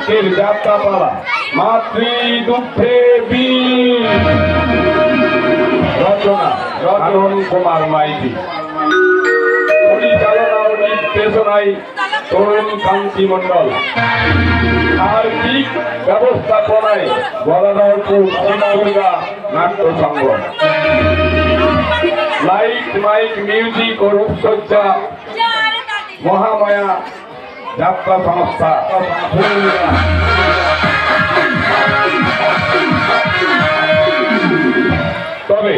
আজকের যাত্রাপালা মাতৃ দুঃখে রচনা রতন কুমার মাইতি, পরিচালনা ও নির্দেশনায় তরুণ কান্তি মন্ডল, আর্থিক ব্যবস্থাপনায় গদাধরপুর সীমাদুর্গা নাট্য সংঘ, লাইট মাইক মিউজিক ও রূপসজ্জা মহামায়া যাত্রা সংস্থা। তবে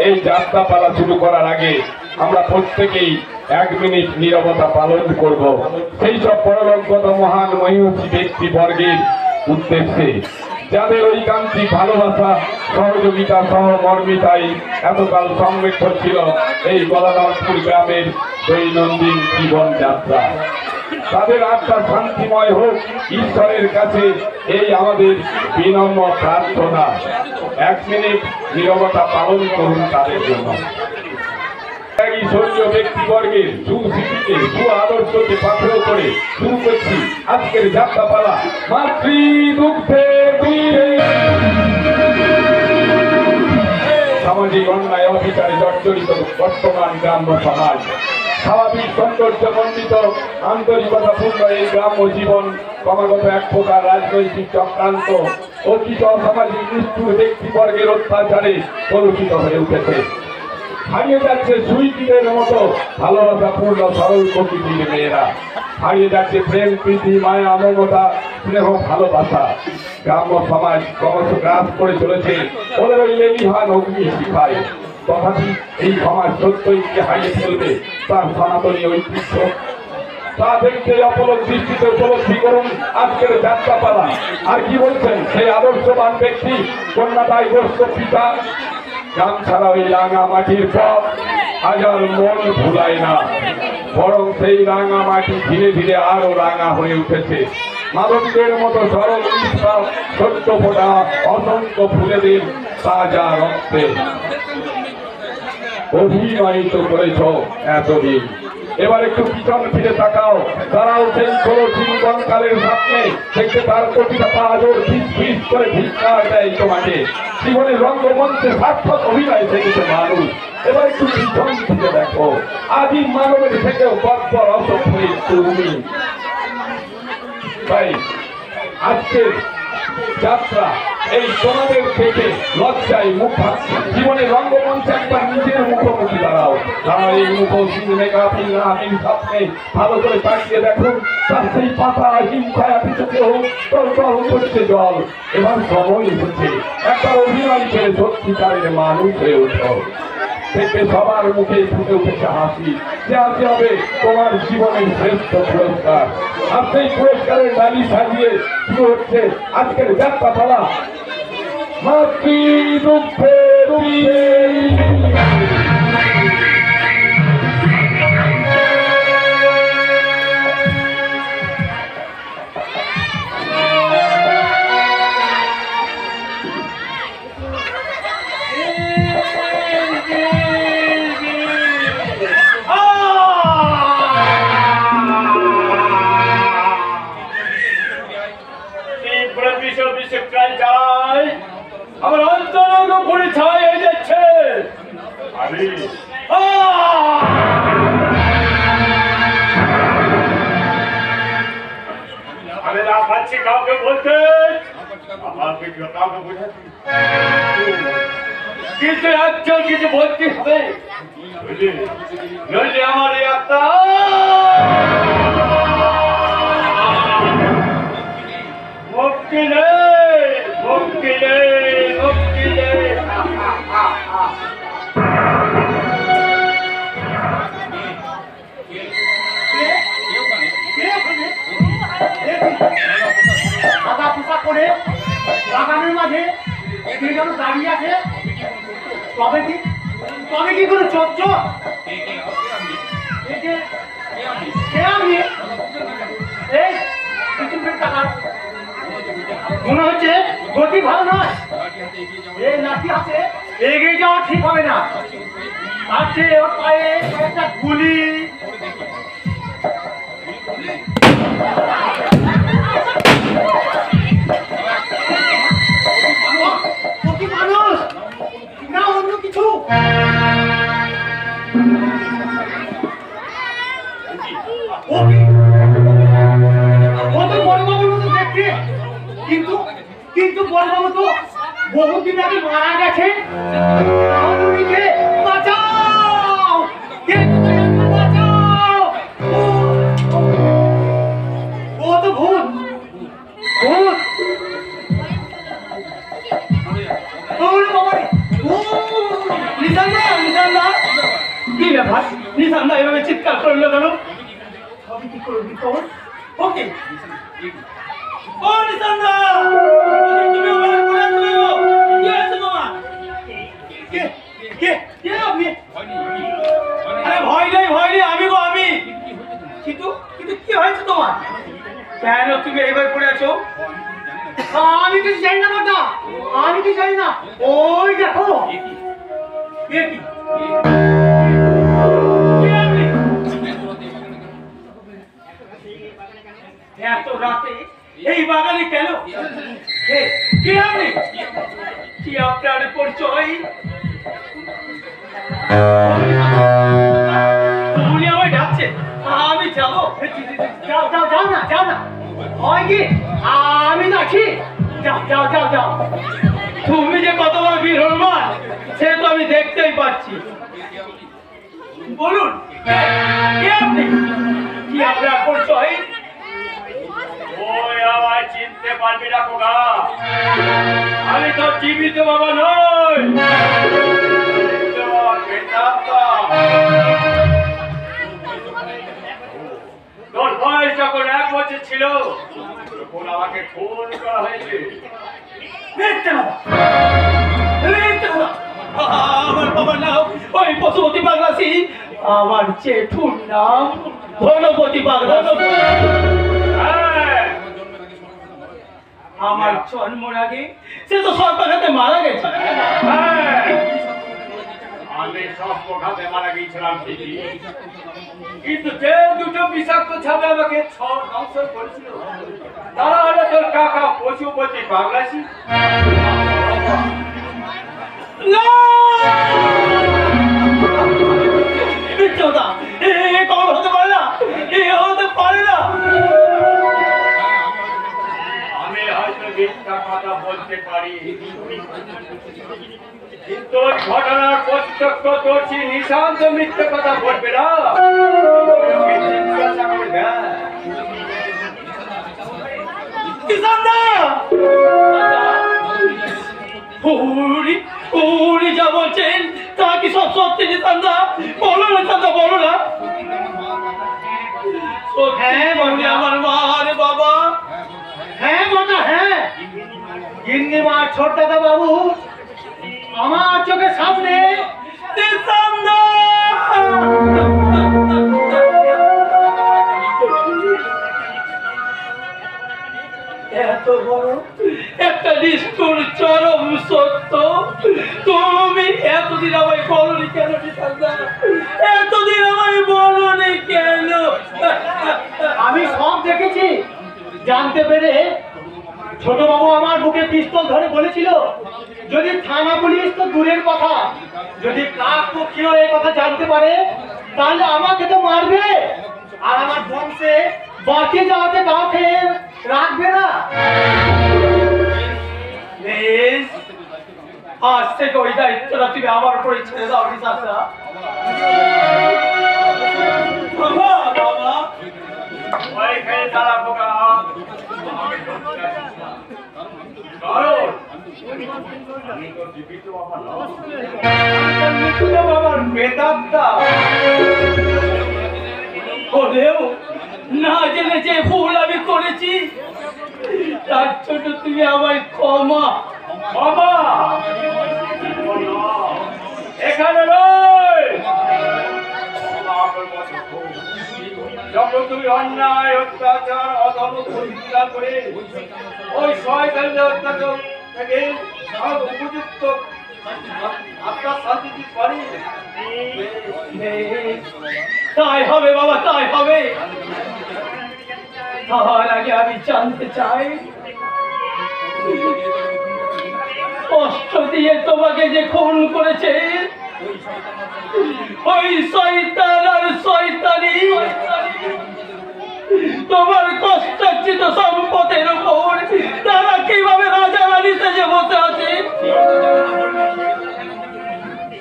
এই যাত্রাপালা শুরু করার আগে আমরা প্রত্যেকেই 1 মিনিট নীরবতা পালন করব সেই সব পরলোকগত মহান মহিষী ব্যক্তিবর্গের উদ্দেশ্যে, যাদের ঐকান্তিক ভালোবাসা সহযোগিতা সহমর্মিতায় এতকাল সমৃদ্ধ ছিল এই গদাধরপুর গ্রামের দৈনন্দিন জীবনযাত্রা। তাদের আত্মা শান্তিময় হোক ঈশ্বরের কাছে এই আমাদের বিনম্র প্রার্থনা। 1 মিনিট নীরবতা পালন করুন তাদের জন্য। স্বর্গীয় ব্যক্তিবর্গের সুস্মৃতিকে সু আদর্শকে পাথেয় করে শুরু করছি আজকের যাত্রাপালা মাতৃ দুঃখে। সামাজিক অন্যায় অবিচারে জর্জরিত বর্তমান গ্রাম্য সমাজ, স্বাভাবিক সৌন্দর্যমণ্ডিত আন্তরিকতাপূর্ণ এই গ্রাম্য জীবন ক্রমাগত এক প্রকার রাজনৈতিক চক্রান্ত অতীত অসামাজিক নিষ্ঠুর ব্যক্তিবর্গের অত্যাচারে কলুষিত হয়ে উঠেছে। হারিয়ে যাচ্ছে সুইটিদের মতো ভালোবাসাপূর্ণ সরল প্রকৃতির মেয়েরা, হারিয়ে যাচ্ছে প্রেম প্রীতি মায়া মমতা স্নেহ ভালোবাসা। গ্রাম্য সমাজ ক্রমশ গ্রাস করে চলেছে ওদের ওই লেলিহান অগ্নি শিখায়। তথাপি এই সমাজ সত্যই হারিয়ে ফেলবে তার সনাতনী ঐতিহ্য। তা দেখতে দৃষ্টিতে উপলব্ধি করুন আজকের যাত্রাপালা। আর কি বলছেন সেই আদর্শবান ব্যক্তি, কন্যাদায়গ্রস্ত পিতা। গ্রাম ছাড়া ওই রাঙা মাটির পথ আজ আর মন ভুলায় না, বরং সেই রাঙা মাটি ধীরে ধীরে আরো রাঙা হয়ে উঠেছে। মাধবীদের মতো সরল নিষ্পাপ ছোট্ট ফোটা অসংখ্য ফুলেদের তাজা রক্তে অভিনয়িত করেছ এতদিন। এবার একটু পিছন ফিরে তাকাও, তারাও সেই কলসিং কঙ্কালের সামনে দেখতে তার প্রতিটা পা জোর ফিস ফিস করে ভিক্ষার দেয় তোমাকে। জীবনের রঙ্গমঞ্চে সার্থক অভিনয় দেখেছে মানুষ। এবার একটু পিছন ফিরে দেখো, আদিম মানবের থেকেও বর্বর অসভ্যের তুমি। তাই আজকের যাত্রা এই তোমাদের থেকে লজ্জায় মুখ ভাবছে। জীবনের রঙ্গমঞ্চে একবার নিজের মুখোমুখি দাঁড়াও, তারা এই মুখোমুখি মেকআপিং আপিং সামনে ভালো করে তাকিয়ে দেখুন, তার সেই পাতা হিংসায় পিছুতে হোক টল টল করছে জল। এবার সময় এসেছে একবার অভিনয় ছেড়ে সত্যিকারের মানুষ হয়ে ওঠো। থেকে সবার মুখে ফুটে উঠেছে হাসি, যে হাসি হবে তোমার জীবনের শ্রেষ্ঠ পুরস্কার। আর সেই পুরস্কারের ডালি সাজিয়ে শুরু হচ্ছে আজকের যাত্রাপালা মাতৃ দুঃখে। আমার অন্তরঙ্গ পুরি ছাই হয়ে যাচ্ছে। আমি না পাচ্ছি কাউকে বলতে, আমাকে কাউকে বোঝাচ্ছি কিছু একজন কিছু বলতে হবে, নইলে আমার এই আত্মা মুক্তি নেই, মুক্তি নেই, মুক্তি নেই। সাদা পোশাক পরে বাগানের মাঝে যেন দাঁড়িয়ে আছে, তবে কি কোনো চোদ্দ মনে হচ্ছে গতি ভালো নয়, এই লাঠি আছে এগিয়ে যাওয়া ঠিক হবে না। আছে ওর পায়ে একটা গুলি, ও কি? ও তো বড়বাবুর মতো দেখতে, কিন্তু কিন্তু বড়বাবু তো বহুদিন আগে মারা গেছে। আমাকে বাঁচাও, কে বাঁচাও! ও তো ভূত, ভূত! ওরে বাবা রে! নিশান্দা, নিশান্দা! কি ব্যাপার? নিশান্দা এভাবে চিৎকার করলো কেন? আমি কি করবি তোর? ওকে। ও নিশান্দা! তুমি আমার কোলে তুলো। কি হয়েছে তোমার? কে? কে? কে আপনি? আরে ভয় নেই, ভয় নেই, আমি গো আমি। কিন্তু কিন্তু কি হয়েছে তোমার? কেন তুমি এইভাবে পড়ে আছো? আমি কিছু জানি না বাবা, আমি কিছু জানি না। ওই দেখো। কে কি? এত রাতে এই বাগানে কেন? কে আপনি? কি আপনার পরিচয়? উনি আমায় ডাকছেন, আমি যাবো। যাও যাও যাও না, যাও না। হয় কি আমি যাচ্ছি। যাও যাও যাও যাও। তুমি যে কত বড় বীর হনুমান সে তো আমি দেখতেই পাচ্ছি। বলুন কে আপনি? কি আপনার পরিচয়? ওই আমায় চিনতে পারবি না খোকা, আমি তো জীবিত বাবা নই, তোর বয়স যখন 1 বছর ছিল তখন আমাকে খুন করা হয়েছে। আমার বাবার নাম ওই পশুপতি বাগলাসি, আমার জেঠুর নাম ধনপতি বাগলাসি। আমার জন্মের আগে সে তো সর্বঘাতে মারা গেছে। আমি সর্বঘাতে মারা গিয়েছিলাম ঠিকই, কিন্তু যে দুটো বিষাক্ত ছাপে আমাকে ধ্বংস করেছিল তারা হলো তোর কাকা পশুপতি বাগলাসি। হতে পারে না, হতে পারে না। আমি হয়তো মিথ্যা কথা বলতে পারি, কিন্তু ঘটনার প্রত্যক্ষদর্শী নিশান্ত মিথ্যা কথা বলবে না। যা বলছেন তা কি সব সত্যি? নিশান্দা বলো না, নিশান্দা বলো না। হ্যাঁ বলবে আমার মা রে বাবা। হ্যাঁ বাবা, হ্যাঁ গিন্নি মা ছোট দাদা বাবু আমার চোখের সামনে নিশান্দা। এত বড় একটা নিষ্ঠুর চরম সত্য তুমি এতদিন আমায় বলনি কেন? নিশান্দা এতদিন আমায় বলনি কেন? আমি সব দেখেছি, জানতে পেরে ছোট বাবু আমার বুকে পিস্তল ধরে বলেছিল যদি থানা পুলিশ তো দূরের কথা, যদি কাকপক্ষীয় এই কথা জানতে পারে তাহলে আমাকে তো মারবে আর আমার বংশে বাকি যাওয়াতে কাউকে রাখবে না। আজ থেকে ওই দায়িত্বটা তুমি আমার উপরে ছেড়ে দাও নিশান্দা। বাবা বাবা ওইখানে দাঁড়া খোকা, বাবার বেদাত্তা হলেও না জেনে যে ভুল আমি করেছি তার জন্য তুমি আমায় ক্ষমা। বাবা এখানে নয়, যখন তুমি অন্যায় অত্যাচার অধম প্রতিকার করে ওই শয়তানদের অত্যাচার থেকে উপযুক্ত আপনার শান্তি পারি, তাই হবে বাবা, তাই হবে। তার আগে আমি জানতে চাই কষ্ট দিয়ে তোমাকে যে খুন করেছে ওই শয়তান আর শয়তানি তোমার কষ্টার্জিত সম্পদের উপর তারা কিভাবে রাজা রানী সেজে বসে আছে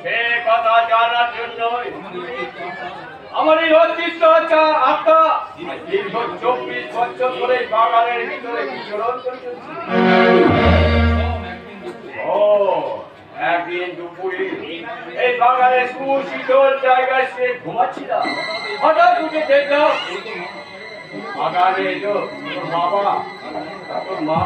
সে কথা জানার জন্য আমার এই অর্জিত আত্মা দীর্ঘ 24 বছর ধরে বাগানের ভিতরে বিচরণ করে চলছে। ও একদিন দুপুরে এই বাগানের সুশীতল জায়গায় সে ঘুমাচ্ছিলাম, হঠাৎ উঠে দেখলাম বাগানে এলো তোর বাবা তোর মা।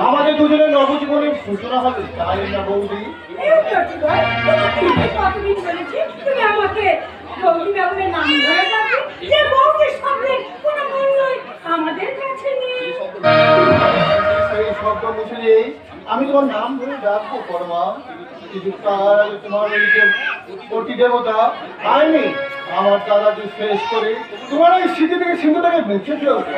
আমাদের দুজনের নবজীবনের সূচনা হবে, তাই না বৌদি? সেই শব্দ মুছে নেই, আমি তোমার নাম ধরে ডাকবো পরমা। কিন্তু তার আগে তোমার ওই যে কোটি দেবতা আইনি আমার দ্বারা যে শেষ করে তোমার ওই স্মৃতি থেকে সিন্ধুটাকে মুছে ফেলবে।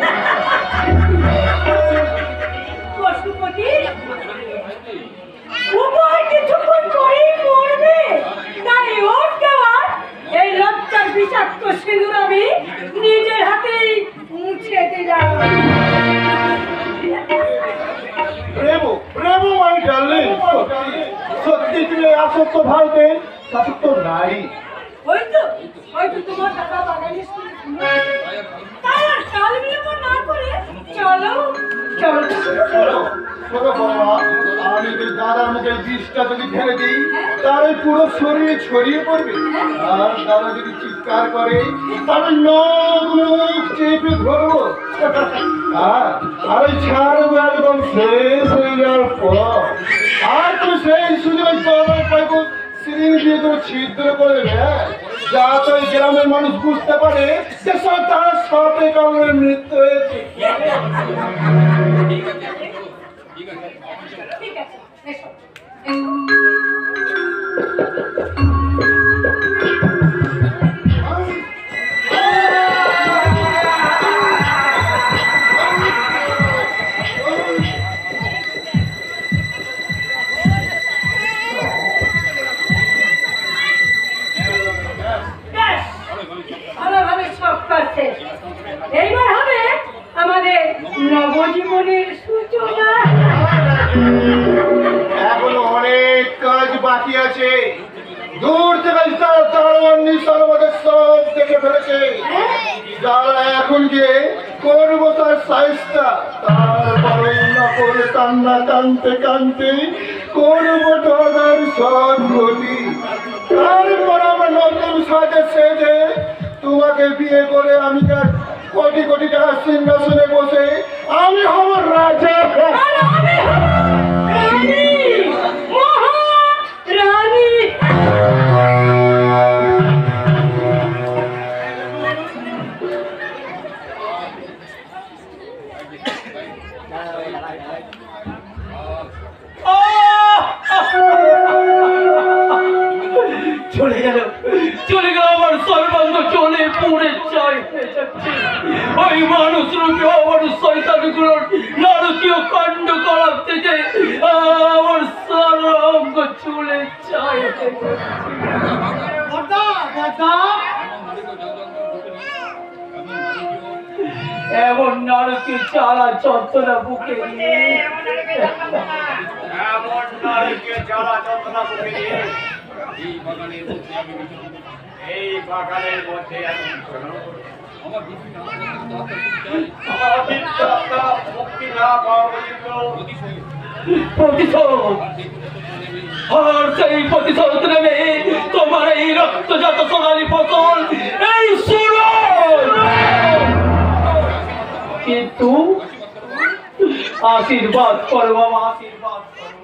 এই লজ্জার বিষাক্ত সিঁদুর আমি নিজের হাতেই মুছে দিলাম। প্রেমো প্রেমো মাই ডার্লিং, সত্যি তুমি আসক্ত ভারতের শাসক্ত নারী। হয়তো তোমার টাকা বাগানে তাই আর কাল বিলম্ব না করে চলো চলো চলো চলো বাবা, আমি যে দাদার মুখে বিষটা যদি ঢেলে দিই তার ওই পুরো শরীরে ছড়িয়ে পড়বে, আর দাদা যদি চিৎকার করে তাহলে নখ মুখ চেপে ধরবো আর ওই ছাড়বো একদম শেষ হয়ে যাওয়ার পর। আর তুমি সেই সুযোগ গলার পাইবো সিরিং দিয়ে তুমি ছিদ্র করে দেবে, যাতে ওই গ্রামের মানুষ বুঝতে পারে যে তার সাপে কামড়ে মৃত্যু হয়েছে। ঠিক আছে এসো। ভালোভাবে সব কাজ শেষ। এইবার হবে আমাদের নবজীবনের সূচনা। এখনো অনেক কাজ বাকি আছে। দূর থেকে তারা দারোয়ান নিঃসর্বদের সব দেখে ফেলেছে। যারা এখন গিয়ে করবো তার সাইজটা, তারপরে না করে কান্না কানতে কানতে করবো দাদার সব ক্ষতি। তারপর আমার নতুন সাজে সেজে তোমাকে বিয়ে করে আমি তার কোটি কোটি টাকা সিংহাসনে বসে আমি হব রাজা। চলে গেল আমার সর্বাঙ্গ চলে পুড়ে চাই হয়ে যাচ্ছে। ওই মানুষ রূপে আমার শয়তানগুলোর নারকীয় কাণ্ড করাতে যে আমার সর্বাঙ্গ চলে চাই হয়ে যাচ্ছে। এমন নারকীয় চালা যন্ত্রণা বুকে নিয়ে এই বাগানের মধ্যে আমি মুক্তি না পাওয়া প্রতিশোধ, আর সেই প্রতিশোধ নেবে তোমার এই রক্তজাত সোনালী ফসল এই সুরজ। কিন্তু আশীর্বাদ করো বাবা, আশীর্বাদ করো,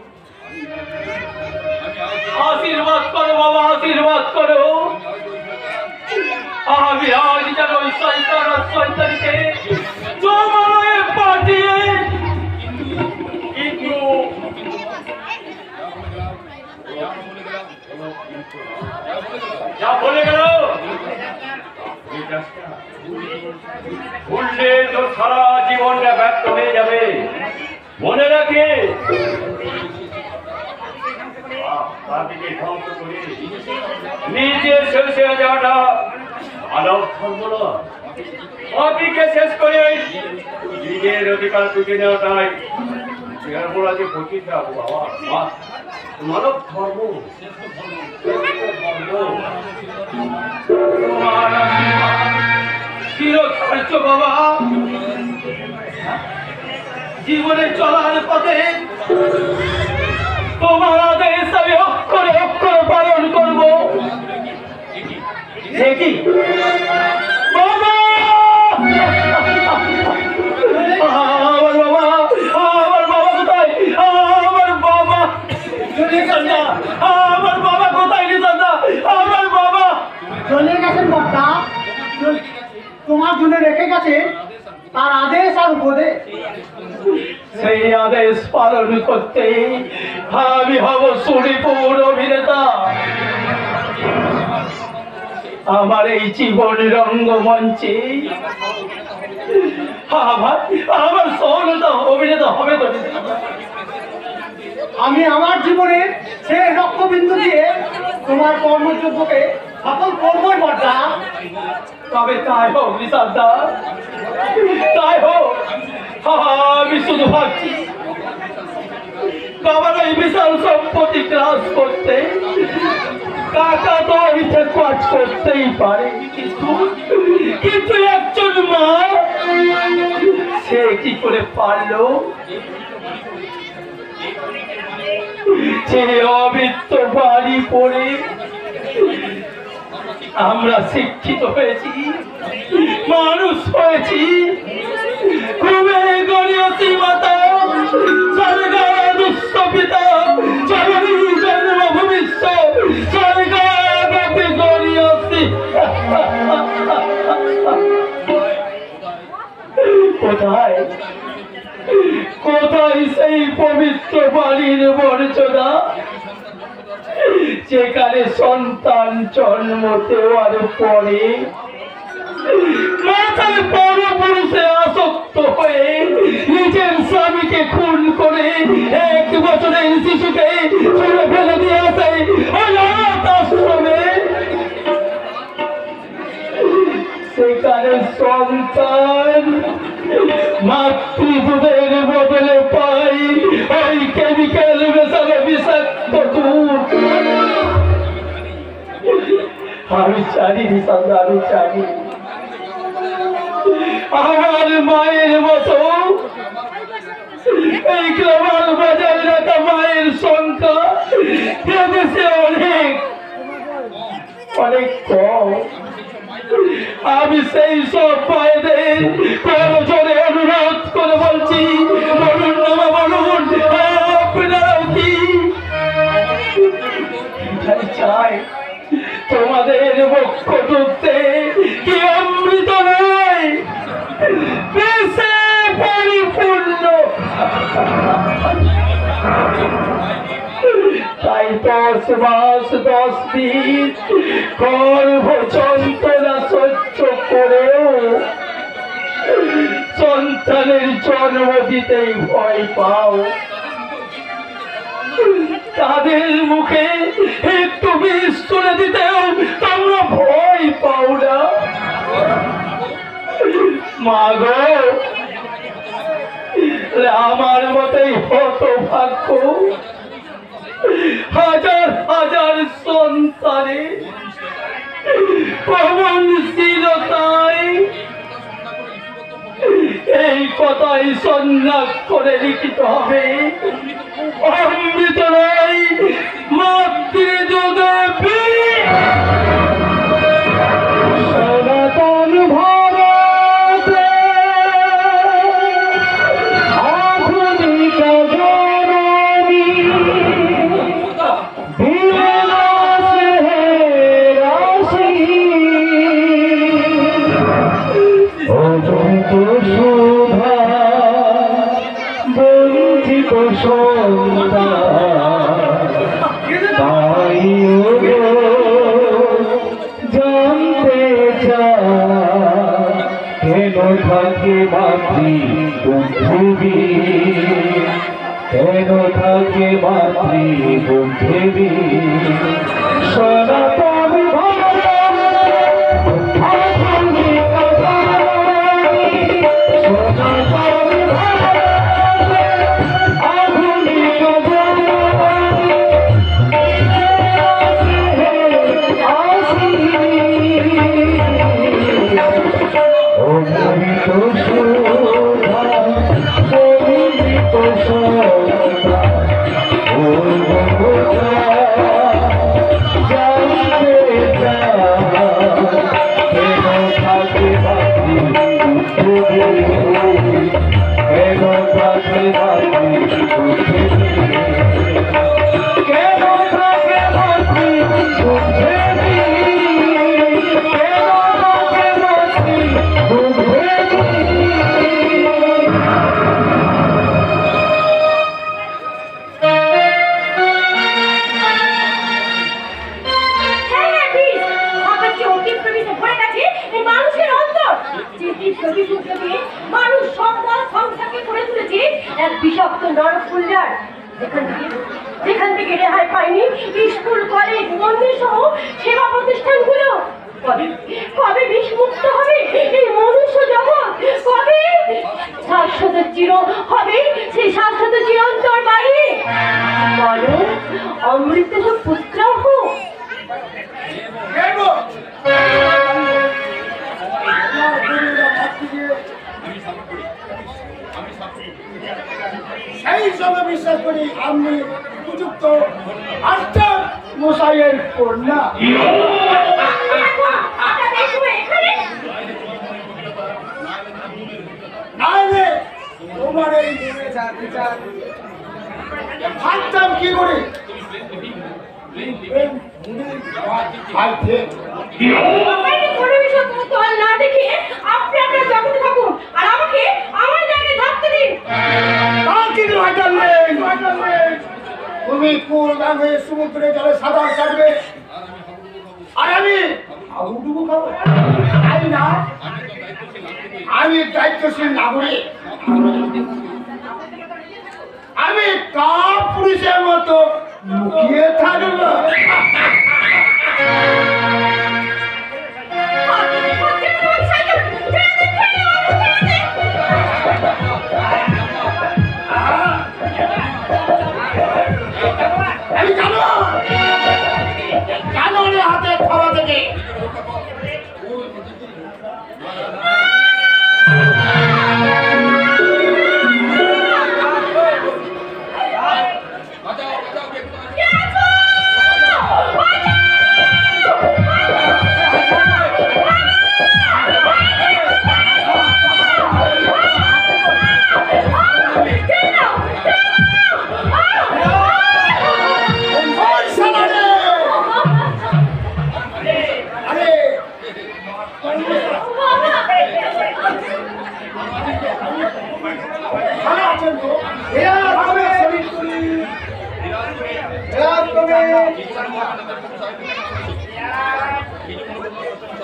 আশীর্বাদ করো বাবা, আশীর্বাদ করো। আমি আজ যেন ওই শয়তান আর শয়তানকে জমালয়ে পাঠিয়ে কিন্তু ভুললে তো সারা জীবনটা ব্যর্থ হয়ে যাবে। মনে রাখে তাদেরকে ধ্বংস করে নিজে শেষ হয়ে যাওয়াটা মানব ধর্ম নয়। পাপিকে শেষ করে নিজের অধিকার টুকে নেওয়াটাই যে প্রতিটা বাবা মানব ধর্ম। চিরকার্য বাবা, জীবনে চলার পথে তোমার আদেশ আমি অক্ষরে অক্ষরে পালন করবো। দেখি বাবা, আমার বাবা, আমার বাবা কোথায়? আমার বাবা নিশান্দা, আমার বাবা কোথায়? নিশান্দা, আমার বাবা চলে গেছেন বক্তা, তোমার জন্য রেখে গেছে তার আদেশ আর উপদেশ। সেই আদেশ পালন করতে আমি হব সুরিপুর অভিনেতা। আমার এই জীবন রঙ্গমঞ্চে আমার সহনতা অভিনেতা হবে তো। আমি আমার জীবনের সেই রক্তবিন্দু দিয়ে তোমার কর্মযোগ্যকে সফল করবই বক্তা। তবে তাই হোক নিশান্দা, তাই হোক। আমি শুধু ভাবছি বাবার এই বিশাল সম্পত্তি গ্রাস করতে কাকা তো ইচ্ছে কাজ করতেই পারে, কিন্তু একজন মা সে কি করে পারলো? সে অবৃত্ত বাড়ি পড়ে আমরা শিক্ষিত হয়েছি, মানুষ হয়েছি, ঘুমে গড়িয়েছি মাতা স্বর্গা দুষ্ট পিতা জননী জন্ম ভবিষ্য স্বর্গা ব্যাপী গড়িয়েছি। কোথায় কোথায় সেই পবিত্র বাড়ির মর্যাদা যেখানে সন্তান জন্ম দেওয়ার পরে মাথায় বড় পুরুষে আসক্ত হয়ে নিজের স্বামীকে খুন করে 1 বছরের শিশুকে ছুঁড়ে ফেলে দিয়ে আসে অনাথ আশ্রমে। সেখানে সন্তান মাতৃদুধের বদলে পাই ওই কেমিক্যাল মেশানো বিষাক্ত দুধ। আমি জানি নিশান্দা, আমি জানি আমার মায়ের মতো এই গ্লোবাল বাজারে রাখা মায়ের সংখ্যা এদেশে অনেক অনেক কম। আমি সেই সব মায়েদের প্রয়োজনে অনুরোধ করে বলছি, বলুন না বলুন আপনারাও কি চাই তোমাদের বক্ষ ডুবতে কি অমৃত নয় বেশে পরিপূর্ণ? তাই 10 মাস 10 দিন গর্ভ যন্ত্রণা সহ্য করেও সন্তানের জন্ম দিতেই ভয় পাও। তাদের মুখে একটু বিষ তুলে দিতেও তোমরা ভয় পাও না। মা গো, আমার মতোই হতভাগ্য হাজার হাজার সন্তানে পবনশীলতায় এই কথাই সন্ন্যাস করে লিখিত হবে, অমৃত নয় মাতৃদেবী। সনাতন ভারতে আধুনিক জননী রাশি অজন্ত শোভা বঞ্চিত সন্তান মাতৃবুদ্ধি সনাতন মানুষ সমাজ সংসারকে করে তুলেছে এক বিষাক্ত নরকুল্লার যেখান থেকে রেহাই পায়নি স্কুল কলেজ মন্দির সহ সেবা প্রতিষ্ঠানগুলো। কবে বিষমুক্ত হবে এই মনুষ্য জগৎ? কবে শাশ্বত চির হবে সেই শাশ্বত চিরন্তর বাড়ি? বলো অমৃত পুত্র হোক। সেই সব বিশ্বাস করি আমি উপযুক্ত আস্তার মশাইয়ের কন্যা। নাহলে তোমার এই ভাবতাম কি করে না দেখে আপনি আপনার জগতে থাকুন আর আমাকে আমার জায়গায় থাকতে দিন। তুমি কুল গাঙে সমুদ্রে জলে সাঁতার কাটবে আর আমি আবুডুবু খাবো, তাই না? আমি দায়িত্বশীল নাগরিক, আমি কাপুরুষের মতো লুকিয়ে থাকবো। আমি জানোয়ারের হাতে খাওয়া থেকে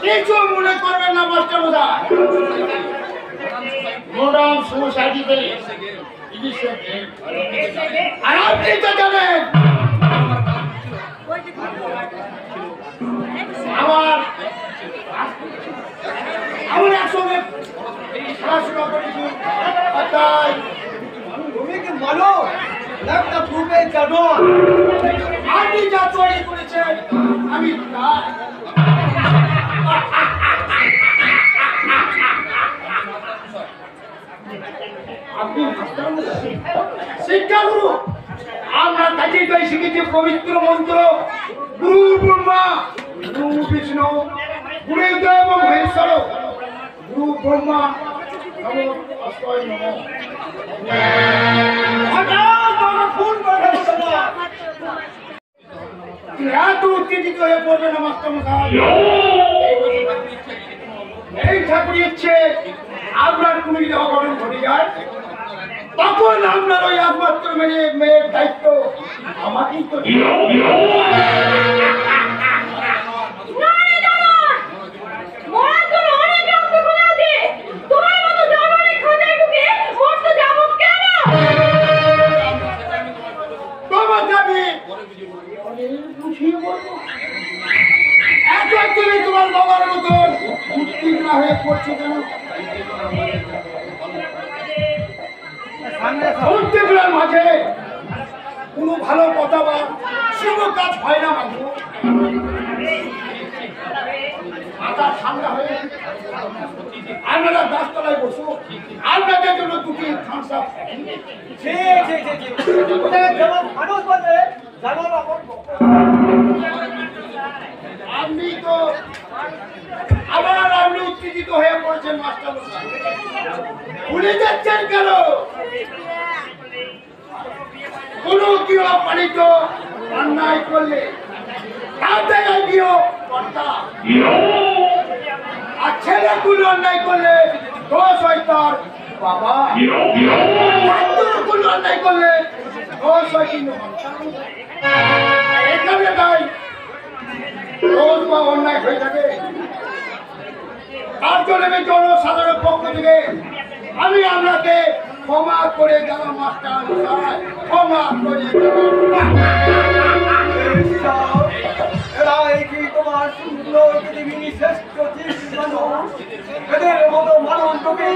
কিছু মনে করবেন না মাস্টার মশাই, মডার্ন সোসাইটিতে আর আপনি তো জানেন আমার একসঙ্গে পড়াশোনা করেছি। তাই তুমি কি বলো একটা গ্রুপে জানো আপনি যা তৈরি করেছেন আমি আপনি শিক্ষাগুরু, আমরা তাকেই তাই শিখেছি পবিত্র মন্ত্র গুরু ব্রহ্মা গুরু বিষ্ণু গুরুদেব মহেশ্বর গুরু ব্রহ্মা নমো অস্তয় নমো। এত উত্তেজিত হয়ে পড়বে না মাস্টার মশাই, এই ঠাকুর ইচ্ছে আপনার কোনো যদি অঘটন ঘটে যায় তখন আপনার ওই একমাত্র মেয়ের দায়িত্ব আমাকেই তো। তোমার যাবি বুঝিয়ে বলবো। এত তুমি তোমার বাবার মতন উত্তীর্ণ হয়ে পড়ছো কেন? উত্তেজনার মাঝে কোনো ভালো কথা বা শুভ কাজ হয় না মাঝে। মাথা ঠান্ডা হয়ে আপনারা গাছতলায় বসো, আপনাদের জন্য দুটি থামস আপ। মানুষ বলে জানো আপনি তো আবার আপনি উত্তেজিত হয়ে পড়েছেন মাস্টার মশাই। ভুলে যাচ্ছেন কেন? কোনো গৃহপালিত অন্যায় করলে তাতে গিয়ে কর্তা, আর ছেলেগুলো অন্যায় করলে দোষ হয় তার বাবা, ছাত্রগুলো অন্যায় করলে দোষ হয় কিন্তু এখানে তাই দোষ বা অন্যায় হয়ে থাকে। তার জন্য আমি জনসাধারণের পক্ষ থেকে আমি আপনাকে ক্ষমা করে গেলাম মাস্টার মশাই, ক্ষমা করে গেলাম। এরাই কি তোমার সুন্দর পৃথিবীর শ্রেষ্ঠ মানুষ? এদের মতো মানুষকে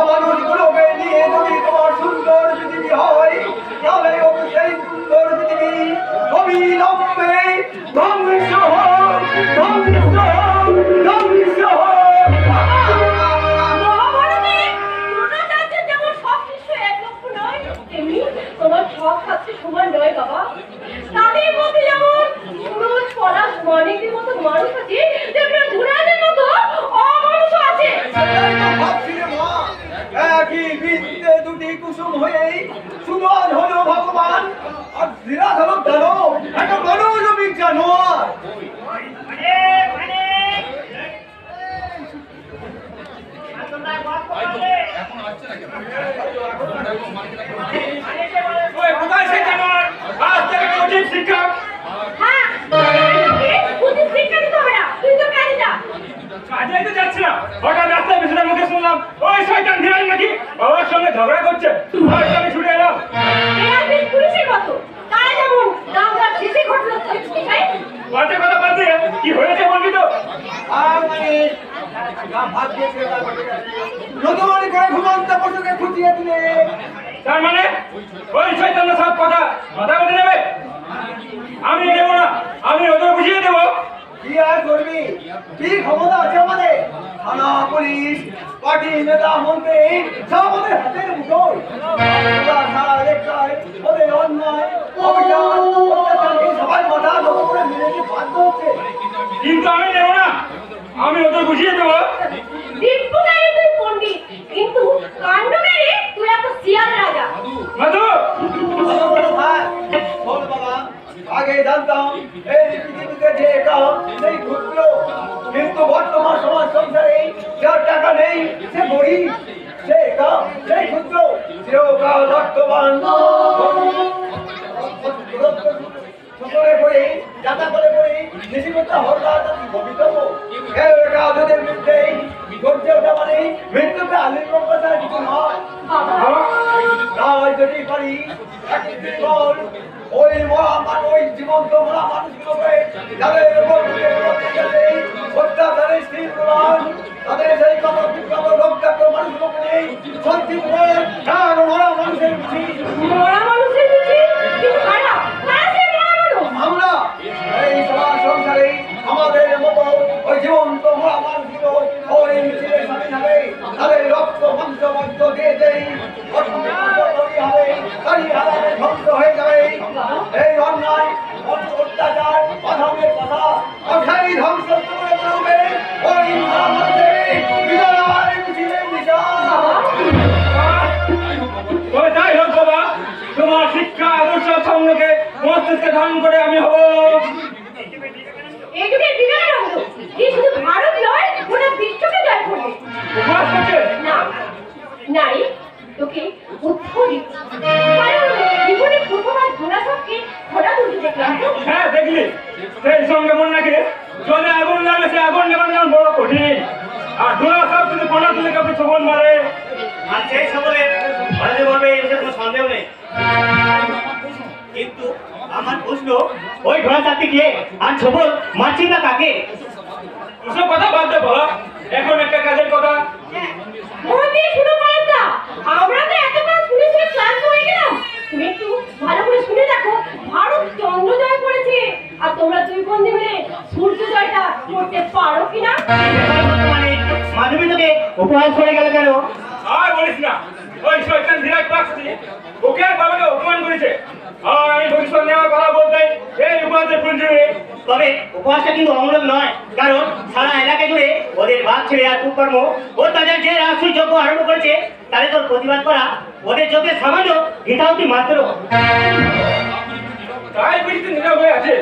অমানুষগুলোকে নিয়ে যদি তোমার সুন্দর পৃথিবী হয়, তাহলে সেই সুন্দর পৃথিবী অবিলম্বে ধ্বংস হোক, ধ্বংস হোক, ধ্বংস হোক। মহাভারতে দ্রোণাচার্যের যেমন সব শিষ্য এক লক্ষ নয়, তেমনি তোমার সব ছাত্র সমান নয় বাবা। তাদের মধ্যে যেমন সুরজ, পলাশ, মানিকের মতো মানুষ আছে, তেমনি ধুরাদের মতো অমানুষ আছে। একই বৃত্তে দুটি কুসুম হয়েই সুরজ হলো ভগবান, আর বিরাট হলো দানব, একটা মানবিক জানোয়ার। কোথায় সে জানোয়ার? আজ থেকে উচিত শিক্ষা। হ্যাঁ, উচিত শিক্ষা দিতে হবে না, তুই তো কাজে যা। কাজে তো যাচ্ছি না, হঠাৎ রাস্তায় পিছনের মুখে শুনলাম ওই শয়তান ধীরাজ নাকি বাবার সঙ্গে ঝগড়া করছে। হয়তো আমি ছুটে এলাম। এরা বেশ পুলিশের মতো, তারা যেমন রামদার শেষে ঘটনা বাজে কথা বাদ দিয়ে কি হয়েছে বলবি তো? নতুন করে ঘুমন্ত পশুকে খুঁটিয়ে দিলে তার মানে ওই শয়তান সব কথা মাথা বেঁধে নেবে? আমি নেব না, আমি ওদের বুঝিয়ে দেবো। কি আর করবি? কি ক্ষমতা আছে আমাদের? থানা, পুলিশ, পার্টি নেতা, মন্ত্রী সব ওদের হাতের মুঠোয়। ওরা সারা দেশটায় ওদের অন্যায়, অবিচার, অত্যাচারকে সবাই মাথা নত করে মেনে নিতে বাধ্য হচ্ছে। কিন্তু আমি নেব না, আমি ওদের বুঝিয়ে দেবো। দিব্যকারী তুই পণ্ডিত, কিন্তু কাণ্ডকারী তুই একটা শিয়াল রাজা। মধু শোন বাবা, আগে জানতাম এই পৃথিবীতে যে এটা সেই ক্ষুদ্র, কিন্তু বর্তমান সমাজ সংসারে যার টাকা নেই সে গরিব, সে এটা সেই ক্ষুদ্র চিরকাল বর্তমান সকলে করে যাতা করে করে নিশিকতা হরকার ভবিতব্য ওদের বিরুদ্ধে গর্জে ওঠা মানে মৃত্যুকে আলিঙ্গন করা কিছু নয়। তাই যদি পারি ওই ওই জীবন্ত মরা মানুষগুলোকে যাদের উপর অত্যাচারে স্থির প্রমাণ তাদের সেই কবর রক্তাক্ত মানুষগুলোকে নেই সত্যি করে মরা মানুষের মরা মানুষের পিছে কিন্তু কারা? কারা সেই মরা মানুষ? আমরা এই সমাজ সংসারে আমাদের মতো ওই জীবন্ত মরা মানুষগুলো ওই মিছিলের সাথে সাথে তাদের রক্ত মাংস মধ্য দিয়ে দেই ধ্বংস হয়ে যাবে। এই অন্যায় অত্যাচার অধমের কথা অঠাই ধ্বংস করে পড়বে ওই মরা মানুষের বিজয় মিছিলের তবে যাই হোক বাবা, তোমার শিক্ষা আদর্শ সঙ্গে মস্তিষ্কে ধারণ করে আমি হব এই যুগের বিবেকানন্দ, যে শুধু ভারত নয় গোটা বিশ্বকে জয় করবে। উপবাস করছে। না নারী, তোকে উত্তর দিচ্ছি, কারণ জীবনে প্রথমবার ঘোড়াসবকে ঘোড়া তুলতে দেখলাম তো। হ্যাঁ দেখলি, সেই সঙ্গে মনে রাখে জলে আগুন লাগলে সে আগুন নেবার যেমন বড় কঠিন, আর ধোঁয়া সব যদি পোনা তুলে কাউকে সবল মারে। আর সেই সকলে ঘরে বলবে এই বিষয়ে কোনো সন্দেহ নেই, কিন্তু আমার প্রশ্ন, ওই ঘোড়া চারটি কে আর ছবল মারছি না কাকে? ওসব কথা বাদ দে বলো, এখন একটা কাজের কথা। মন দিয়ে শুনো পারতা, আমরা তো এতক্ষণ শুনে শুনে ক্লান্ত হয়ে গেলাম। তুমি একটু ভালো করে শুনে দেখো, ভারত চন্দ্র জয় করেছে, আর তোমরা দুই বন্ধু মিলে সূর্য জয়টা করতে পারো কিনা? মানে মাধবী তোকে উপহাস করে গেল কেন? আর বলিস না, ওই শয়তান বিরাট পাচ্ছি ওকে আর বাবাকে অপমান করেছে। আর আমি ভবিষ্যৎ নেওয়ার কথা বলতে এই উপহাসের ফুল জুড়ে। তবে উপহাসটা কিন্তু অমূলক নয়, কারণ সারা এলাকা জুড়ে ওদের ভাগ ছেড়ে আর কুকর্ম ও তাদের যে রাষ্ট্রীয় যজ্ঞ আরম্ভ করেছে, তাদের তোর প্রতিবাদ করা ওদের যজ্ঞের সামান্য হিতাহতি মাত্র। তাই বুঝতে নীরব হয়ে আছে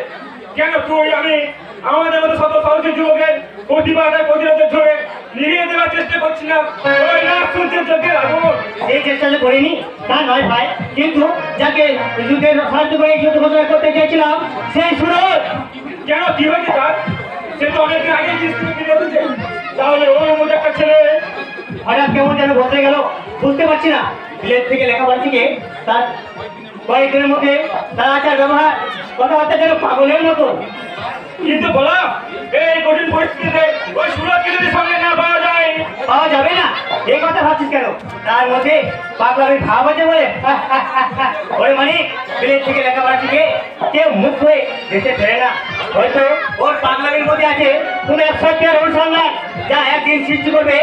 কেন? তুই আমি আমাদের মতো শত সাহসী যুবকের প্রতিবাদ আর প্রতিরোধের ধরে নিভিয়ে দেওয়ার চেষ্টা করছিলাম ওই না সূর্যের যজ্ঞের আগুন। এই চেষ্টা যে করিনি তা নয় ভাই, কিন্তু যাকে যুদ্ধের সাহায্য করে যুদ্ধ ঘোষণা করতে চেয়েছিলাম সেই সুরজ। কেন কি হয়েছে তার? সে তো অনেকদিন আগে স্ত্রী ফিরে এসেছে, তাহলে ওর মধ্যে একটা ছেলে হঠাৎ কেমন যেন বদলে গেল বুঝতে পারছি না। বিলেত থেকে লেখাপড়া থেকে তার কয়েকদিনের মধ্যে তার আচার ব্যবহার কথাবার্তা যেন পাগলের মতো। কিন্তু বলা এই কঠিন পরিস্থিতিতে ওই সুরজকে যদি সঙ্গে না পাওয়া যায়। পাওয়া যাবে না এই কথা ভাবছিস কেন? তার মধ্যে পাগলামি ভাব আছে বলে ওই মানে বিলেত থেকে লেখাপড়া শিখে কেউ মুখ হয়ে দেশে ফেরে না। হয়তো ওর পাগলামির মধ্যে আছে কোন এক সত্যের অনুসন্ধান, যা একদিন সৃষ্টি করবে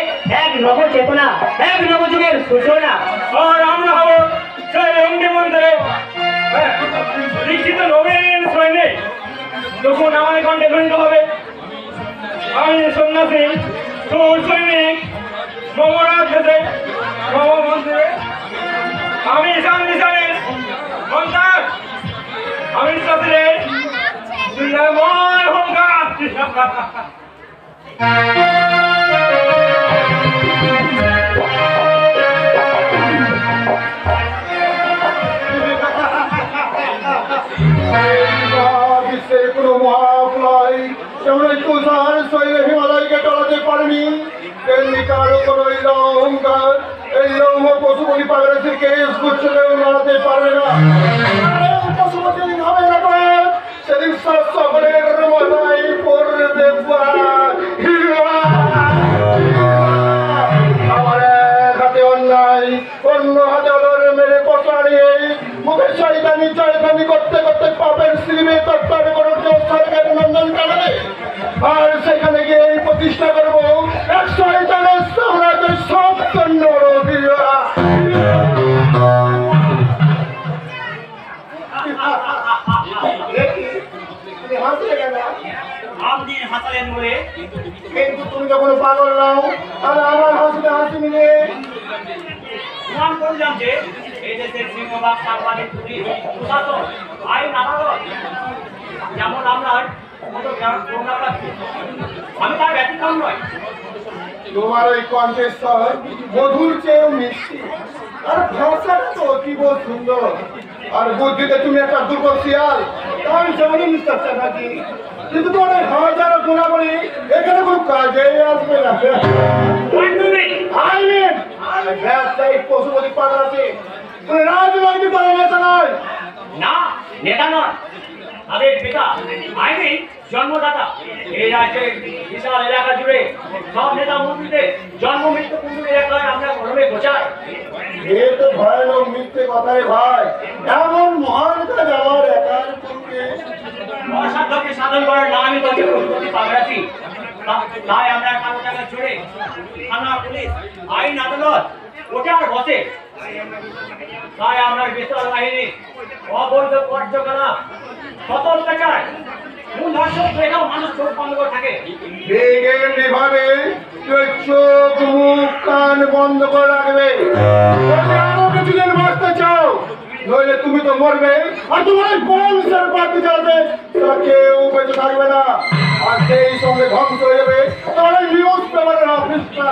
এক নব চেতনা, এক নবযুগের সূচনা। আর আমরা হবো সেই অঙ্গে মন্দিরে দীক্ষিত নবীন সৈনিক। যখন আমার কণ্ঠে ধ্বনিত হবে আমি সন্ন্যাসী তোর সৈনিক মমরাজ ভেসে নব মন্দিরে, আমি ঈশান ঈশানের মন্তার, আমি শাস্ত্রের দুর্গাময় হংকার। বিশ্বের কোনো মহাপ্লয় যেমন এই তুষার শৈলে হিমালয়কে টলাতে পারেনি, তেমনি কারো কোনো এই অহংকার এই লৌহ পশুপতি পাগলের কেস গুচ্ছলেও নাড়াতে পারবে না। পশুপতি হবে না পায়, সেদিন সব সকলের মাথায় পড়বে আমার এক হাতে অন্যায় অন্য হাতে অদর মেরে পশা নিয়ে মুখের শয়তানি জয়তানি করতে করতে পাপের সিলিমে তত্ত্বের কোনো স্বর্গের নন্দন কাটাবে। আর সেখানে গিয়ে প্রতিষ্ঠা করবো এক শয়তানের সাম্রাজ্যের সব নরবীরা। আপনি হাসালেন বলে কিন্তু তুমি যখন পাগল নাও আর আমার হাসিতে হাসি মিলে প্রমাণ করলাম যে এই দেশের সিংহভাগ সাংবাদিক পুলিশ প্রশাসন আইন আদালত যেমন আমরা আমি তার ব্যতিক্রম নয়। তোমার ওই কণ্ঠেশ্বর মধুর চেয়েও মিষ্টি, আর ভাষাটা তো অতীব সুন্দর, আর বুদ্ধিতে তুমি একটা দুর্বল শিয়াল। আমি জানি মিস্টার চ্যাটার্জি, কিন্তু তোমার ওই হাজারো গুণাবলী এখানে কোনো কাজে আসবে না। ব্যবসায়িক পশুপতি পাগল আছে, রাজনৈতিক দলের নেতা নয়। না, নেতা নয়, তাদের পিতা আইনি জন্মদাতা। এই রাজ্যের বিশাল এলাকা জুড়ে সব নেতা মন্ত্রীদের জন্ম মৃত্যু কুণ্ডুর এলাকায় আমরা গরমে গোছাই। এ তো ভয়ানক মিথ্যে কথাই ভাই, এমন মহান কাজ আমার একার পক্ষে অসাধ্যকে সাধন করার নামই তো পশুপতি পাগলাচি। তাই আমরা কাগজ টাকা জুড়ে থানা পুলিশ আইন আদালত ওটার বসে। তাই আমরা বিশাল বাহিনী অবৈধ কার্যকলাপ সতর্কতায় মূল ধর্ষক রেখাও মানুষ চোখ বন্ধ করে থাকে। ভাবে চোখ মুখ কান বন্ধ করে রাখবে। আরো কিছুদিন বাঁচতে চাও, নইলে তুমি তো মরবে, আর তোমার বংশের বাড়তে যাবে, তারা কেউ বেঁচে থাকবে না, আর সেই সঙ্গে ধ্বংস হয়ে যাবে তোমার নিউজ পেপারের অফিসটা।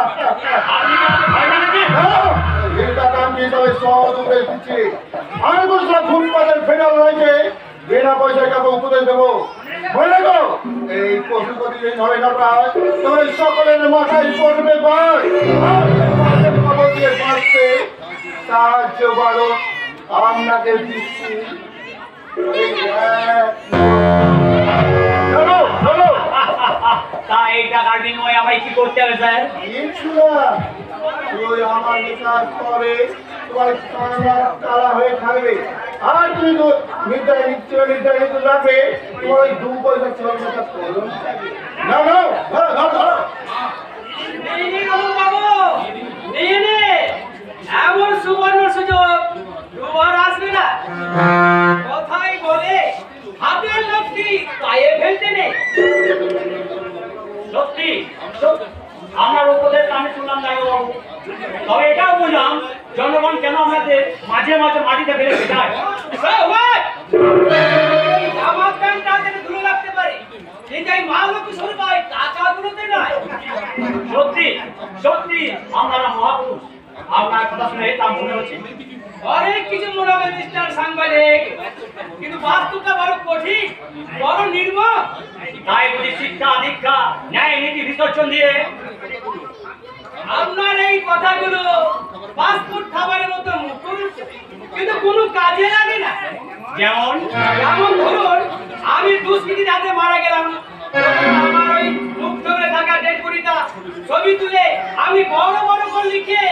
এটা কাম দিয়ে তবে সহজ উপদেশ দিচ্ছি। আমি বলছিলাম ফুটপাতের ফেডাল রয়েছে, বিনা পয়সায় কাউকে উপদেশ দেবো। বলে গো এই পশুপতি ধরে নটায় তোমার সকলের মাথায় পড়বে ভাই, খবর দিয়ে বাঁচতে সাহায্য করো আপনাকে দিচ্ছি। চলো চলো। তা এই টাকার বিনিময়ে আমায় কি করতে হবে স্যার? কিছু না, তুই আমার নিকাশ করে তোমার তারা হয়ে থাকবে, আর তুমি তো নির্ধারিত রাখবে তোমার ওই 2 পয়সা চলবে না। না ধরো ধরো ধরো। এমন সুবর্ণ সুযোগ দুবার আসবে না। কথাই বলে হাতের লক্ষ্মী পায়ে ফেলতে নেই। সত্যি আমার উপদেশ আমি শুনলাম না বাবু, তবে এটাও বুঝলাম জনগণ কেন আমাদের মাঝে মাঝে মাটিতে ফেলে যায়। আমার প্যান্ট তাদের ধুলো রাখতে পারে, কিন্তু এই মা লক্ষ্মী স্বরূপ টাকা গুলোতে নয়। সত্যি আপনারা মহাপুরুষ, আপনার কথা শুনে তা মনে হচ্ছে। অনেক কিছু মনে হবে মিস্টার সাংবাদিক, কিন্তু বাস্তবটা বড় কঠিন, বড় নির্মম। তাই বুঝি শিক্ষা দীক্ষা ন্যায় নীতি বিসর্জন দিয়ে আপনার এই কথাগুলো পাসপোর্ট খাবারের মতো মুখর, কিন্তু কোনো কাজে লাগে না। যেমন ধরুন আমি দুষ্কৃতী রাতে মারা গেলাম, আমার ওই মুখ ধরে থাকা ডেড বডিটা ছবি তুলে আমি বড় বড় করে লিখে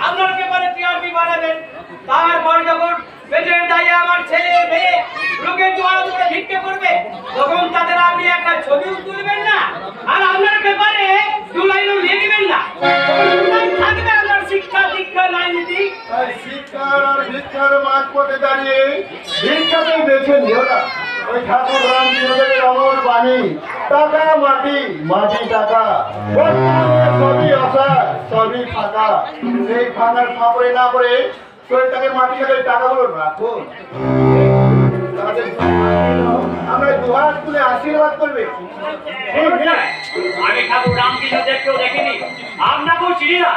আপনার পেপারে টিআরপি বানাবেন। তারপর যখন পেটের দায়ে আমার ছেলে মেয়ে লোকের দোয়ার উপরে ভিক্ষে করবে, তখন তাদের আপনি একটা ছবিও তুলবেন না, আর আপনার পেপারে 2 লাইনও লিখবেন না। তখন থাকবে আপনার শিক্ষা দীক্ষা নীতি। তাই শিক্ষার আর ভিক্ষার মাঝ পথে দাঁড়িয়ে ভিক্ষাকে বেছে নিও না। ওই ঠাকুর রামচন্দ্রের অমর বাণী, টাকা মাটি মাটি টাকা, সবই আসা সবই ফাঁকা। সেই ফাঁকার ফাঁপড়ে না করে শরীরটাকে মাটি খেলে টাকাগুলো রাখুন। আমরা দুহাত তুলে আশীর্বাদ করবে। আমি ঠাকুর রামকৃষ্ণ দেখতেও দেখিনি, আপনাকেও চিনি না,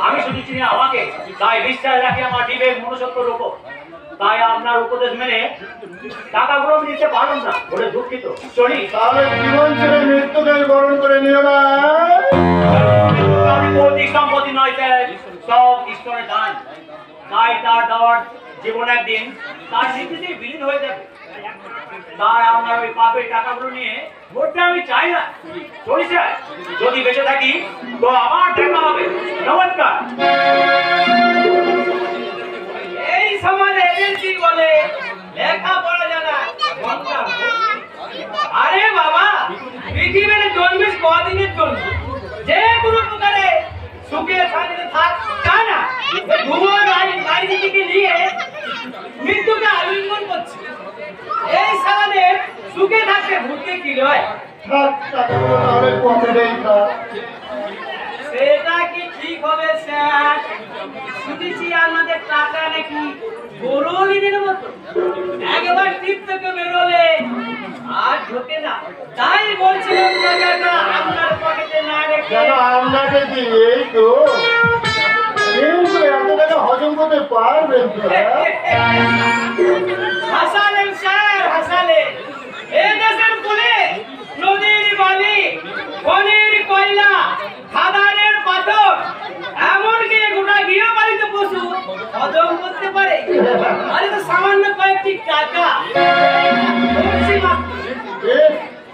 আমি শুধু চিনি আমাকে। তাই বিশ্বাস রাখি আমার বিবেক মনুষ্যত্বের উপর। তাই আপনার উপদেশ মেনে টাকাগুলো আমি দিতে পারলাম না বলে দুঃখিত। চলি তাহলে জীবন ছেড়ে মৃত্যুকে বরণ করে নিও না। আমি পৈতৃক সম্পত্তি নয় স্যার, সব ঈশ্বরের দান। তাই তার দেওয়ার জীবন একদিন তার স্মৃতিতেই বিলীন হয়ে যাবে। তাই আপনার ওই পাপের টাকাগুলো নিয়ে ভোটটা আমি চাই না। চলি স্যার, যদি বেঁচে থাকি তো আমার দেখা হবে। নমস্কার। এই সমাজে এজেন্সি বলে লেখাপড়া জানা। আরে বাবা, পৃথিবীতে জন্মিস কদিনের জন্য, যে কোনো প্রকারে সুখে শান্তিতে থাক তা না, ঘুমোর রাজনীতিকে নিয়ে মৃত্যুকে আলিঙ্গন করছে। এই সালাদের সুখে থাকতে ভুলতে কি নয়? থাক, টাকাগুলো তাহলে পকেটেই থাক। সেটা কি ঠিক হবে স্যার? শুনেছি আমাদের টাকা নাকি গরুলিনের মতো, একবার টিপ থেকে বেরোলে আর ঢোকে না। তাই বলছিলাম টাকাটা আপনার পকেটে না রেখে। কেন আপনাকে কি এই তো কিন্তু এত টাকা হজম করতে পারবেন তো? হাসালেন স্যার, হাসালেন। এ দেশের বলে নদীর বালি, খনির কয়লা, খাদানের পাথর, এমনকি গোটা গৃহপালিত পশু হজম করতে পারে। আরে তো সামান্য কয়েকটি টাকা।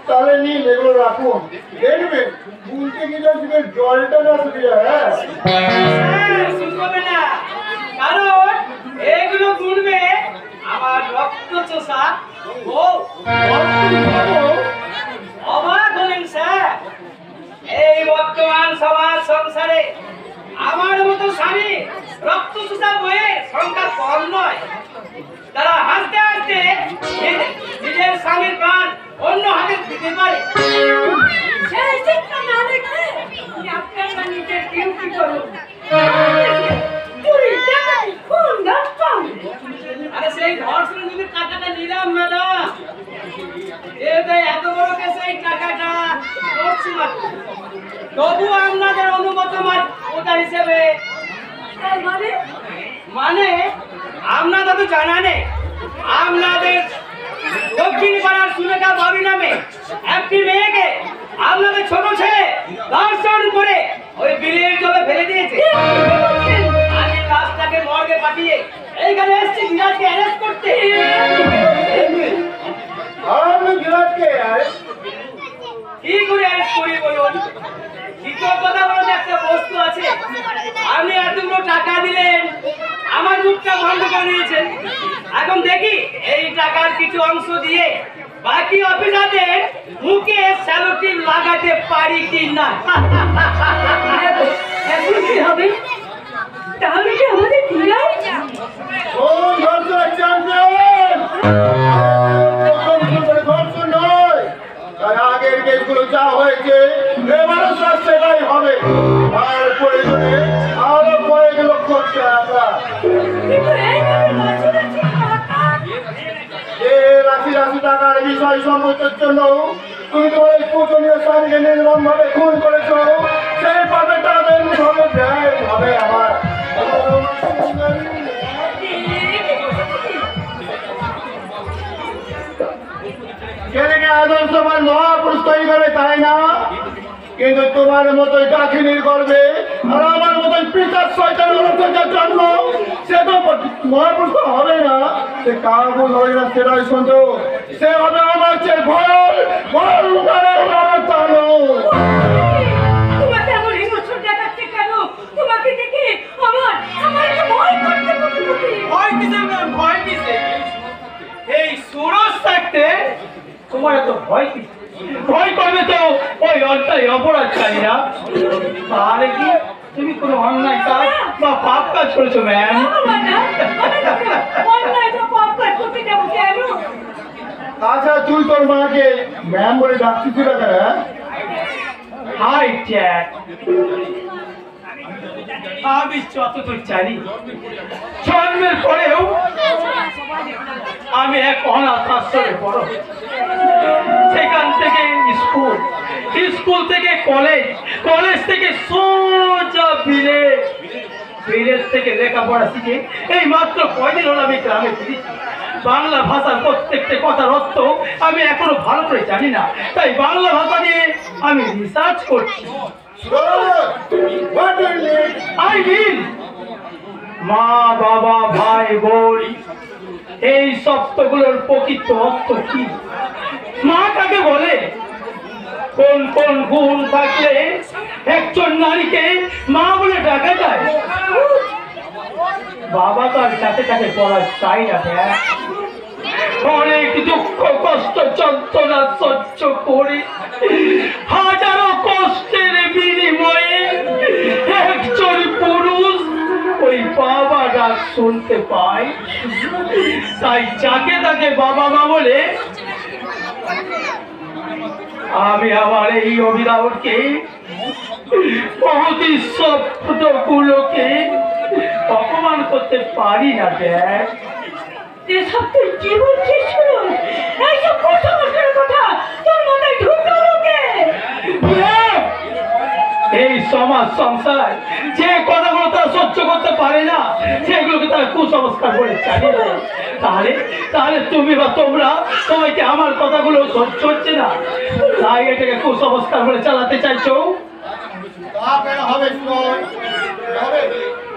তাহলে নিন, এগুলো রাখুন, দেখবেন বুনতে গিয়ে দিবেন জলটা না শুকিয়ে। হ্যাঁ স্যার, শুনবে না, কারণ এগুলো গুনবে আমার রক্ত চোষা বউ। অবাক হলেন স্যার? এই বর্তমান সমাজ সংসারে আমার মতো স্বামী রক্ত চোষা বউয়ের সংখ্যা কম নয়। তারা হাসতে হাসতে নিজের স্বামীর প্রাণ অন্য হাতে দিতে পারে। সেই শিক্ষা না রেখে আপনারা নিজের ডিউটি করুন। চুরি, ডাকাতি, খুন, ধর্ষণ। আরে সেই ধর্ষণ যদি টাকাটা নিলাম ম্যাডাম, এটা এত বড় কেস, এই টাকাটা করছি মাত্র। তবু আপনাদের অনুগত ওটা হিসেবে তার মানে আপনাদের তো জানা নেই, আপনাদের দক্ষিণ পাড়ার সুলেখা ভাবি নামে একটি মেয়েকে আপনাদের ছোট ছেলে ধর্ষণ করে ওই বিলের জলে ফেলে দিয়েছে। আমি লাশটাকে মর্গে পাঠিয়ে এইখানে এসেছি বিরাজকে অ্যারেস্ট করতে। কে আরে কি করে আর করি বলুন? কৃতজ্ঞতা বলতে একটা বস্তু আছে। আপনি এতগুলো টাকা দিলেন, আমার মুখটা বন্ধ করে দিয়েছেন। এখন দেখি এই টাকার কিছু অংশ দিয়ে বাকি অফিসারদের মুখে স্যালুটিন লাগাতে পারি কি না। এখন কি হবে? তাহলে কি আমাদের বিদায়? কোন ধর্ষণের চ্যাম্পিয়ন? ধর্ষণ নয়, তার আগের কেসগুলো যা হয়েছে এবারও সেটাই হবে। আর প্রয়োজনে আরো কয়েক লক্ষ টাকা। কিন্তু এইভাবে কাছাকাছি টাকা। যে রাশি রাশি টাকার বিষয় সম্পত্তির জন্য তুমি তোমার এই পূজনীয় স্বামীকে নির্মম ভাবে খুন করেছো, সেই পাপের টাকা হবে ব্যয় হবে আমার। ছেলেকে আদর্শবান মহাপুরুষ তৈরি করে তাই না, কিন্তু তোমার মতোই ডাকিনীর করবে আর আমার মতোই পিতার শয়তানের অনুসরণের জন্য সে তো মহাপুরুষ তো হবে না, সে কাবুল হবে না সেটাই সন্দেহ। সে হবে আমার চেয়ে ভয় ভয় তানো। তোমাকে এমন ইমোশন দেখাচ্ছে কেন? তোমাকে দেখে আমার একটু ভয় করতে করতে। ভয় কিসে ম্যাম, ভয় কিসে? এই সুরজ থাকতে তোমার এত ভয় কি? ভয় করবে তো ওই অন্যায় অপরাধকারীরা। তাহলে কি তুমি কোনো অন্যায় কাজ বা পাপ কাজ করেছো ম্যাম? আচ্ছা তুই তোর মাকে ম্যাম বলে ডাকছিস না কেন? হাই চ্যাট, আমি যতদূর জানি জন্মের পরেও আমি এক অনাথ আশ্রমে বড় হয়েছি। সেখান থেকে স্কুল, স্কুল থেকে কলেজ, কলেজ থেকে সোজা বিলেজ থেকে লেখাপড়া শিখে এই মাত্র কয়দিন হলো আমি গ্রামে ফিরেছি। বাংলা ভাষার প্রত্যেকটা কথার অর্থ আমি এখনো ভালো করে জানি না, তাই বাংলা ভাষা নিয়ে আমি রিসার্চ করছি। I mean, মা বাবা ভাই বোন এই শব্দগুলোর প্রকৃত অর্থ কি? মা কাকে বলে? কোন কোন গুণ থাকলে একজন নারীকে মা বলে ডাকা যায়? বাবা তো আর কাছে কাছে বলা চাই না। অনেক দুঃখ কষ্ট যন্ত্রণা সহ্য করে হাজারো কষ্টের বিনিময়ে একজন পুরুষ ওই বাবা ডাক শুনতে পায়, তাই যাকে তাকে বাবা মা বলে আমি আমার এই অভিধানকে মহতি শব্দগুলোকে অপমান করতে পারি না। দেখ এসব তুই কি বলছিস? এইসব কুসংস্কারের কথা তোর মাথায় ঢুকালো কে? এই সমাজ সংসার যে কথাগুলো তারা সহ্য করতে পারে না সেগুলোকে তারা কুসংস্কার বলে চালিয়ে দেয়। তাহলে তুমি বা তোমরা সবাইকে আমার কথাগুলো সহ্য হচ্ছে না, তাই এটাকে কুসংস্কার বলে চালাতে চাইছো। হবে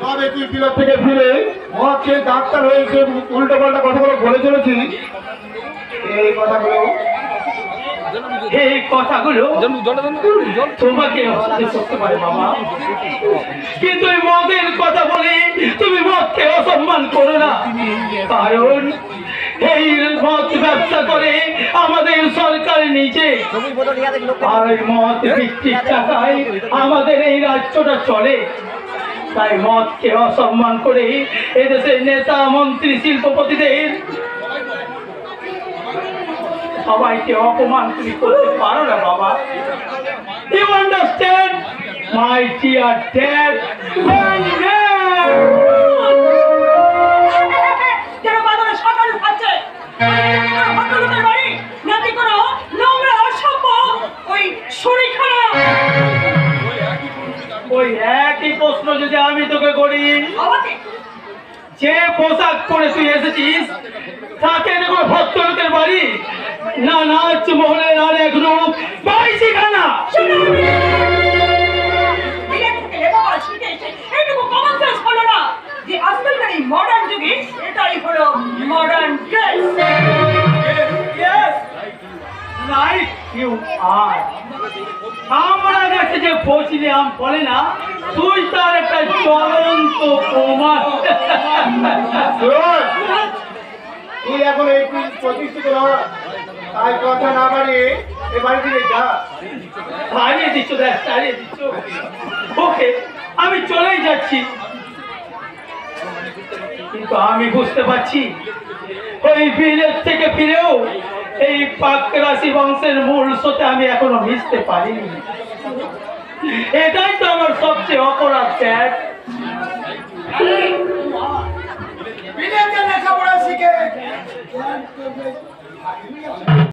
তবে তুই বিলত থেকে ফিরে মহাকে ডাক্তার হয়েছে উল্টো পাল্টা কথাগুলো বলে চলেছিস। এই কথাগুলো তোমাকে অসহ্য করতে পারে বাবা, কিন্তু এই মদের কথা বলে তুমি মদকে অসম্মান করো না। কারণ এই মদ ব্যবসা করে আমাদের সরকার নিজে, আর মদ বিক্রির টাকায় আমাদের এই রাজ্যটা চলে। তাই মদকে অসম্মান করে এদেশের নেতা মন্ত্রী শিল্পপতিদের সবাইকে অপমান তুমি করতে পারো না বাবা। You understand, my dear dad? যারা বাজারে সকালে খাচ্ছে ভদ্রলোকের বাড়ি নাকি কোনো নোংরা অসভ্য ওই শরীরখানা? ওই একই প্রশ্ন যদি আমি তোকে করি, আমাকে যে পোশাক পরে তুই এসেছিস তাকে দেখো ভদ্রলোকের বাড়ি না নাচ মহলের আর এক রূপ বাইশিখানা? যে আজকালকার এই মডার্ন যুগে এটাই হলো মডার্ন ড্রেস। নাইট ইউ আর আমরা কাছে যে পৌঁছিলে আম বলে না তুই তার একটা জ্বলন্ত প্রমাণ। তুই এখন এই প্রতিষ্ঠিত না, তাই কথা না বাড়িয়ে এ বাড়ি থেকে যা। হারিয়ে দিচ্ছ, দেখ হারিয়ে দিচ্ছ। ওকে, আমি চলেই যাচ্ছি, কিন্তু আমি বুঝতে পারছি ওই বিলেত থেকে ফিরেও এই পাকরাশি বংশের মূল সাথে আমি এখনো মিশতে পারিনি। এটাই তো আমার সবচেয়ে অপরাধ, স্যার।